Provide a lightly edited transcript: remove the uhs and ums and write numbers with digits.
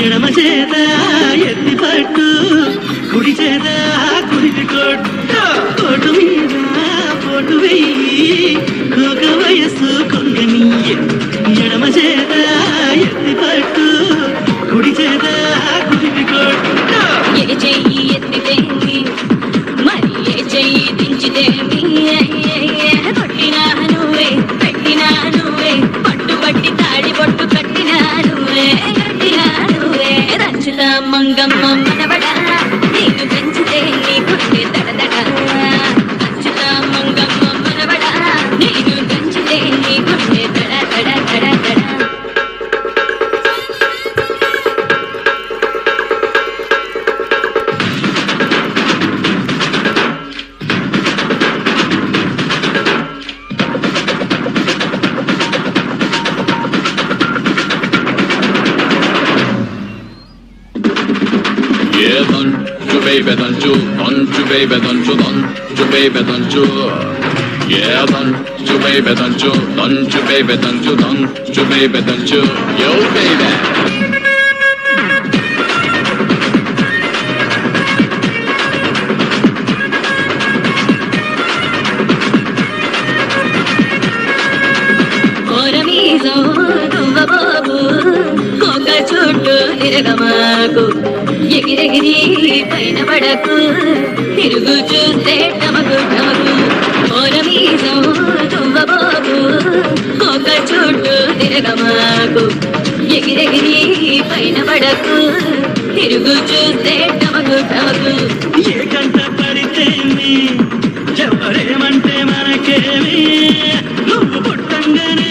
ఎడమ చేత ఎత్తి పట్టు కుడి చేత కుడికి కొట్టు మీద పొట్టు వెయ్యి ఒక వయస్సు కొంగనీయ ఎడమ చేత ఎత్తి పట్టు కుడి చేత కుడికి కొట్టు ఏ చెయ్యి ఎత్తితేమి మరి ఏ చెయ్యి దించితేమి కొట్టినా నువ్వే పెట్టినా నువ్వే పట్టు పట్టి తాడి పొట్టు కట్టినా నువ్వే రంచుతా మంగమ్మ మనబడ నేను పెంచితే నీ గుండె దడదడ రంచుతా మంగమ్మ మనబడ నేను పెంచితే నీ గుండె దడ దడ దడ దడ Baby, don't you, baby, don't you, baby, don't you, yeah, don't you, baby, don't you, baby, don't you, baby, don't you, yo, baby. చుట్టూ తిరగమాకు ఎగిరెగిరి పైన పడకు తిరుగు చూస్తే టమకు టమకు ఓరమీసం తువ్వబోకు ఒక చుట్టూ తిరగమాకు ఎగిరెగిరి పైన పడకు తిరుగు చూస్తే టమకు టమకు ఏ కంట పడితేమి ఎవరేమంటే మనకేమి నువ్వు పుట్టంగానే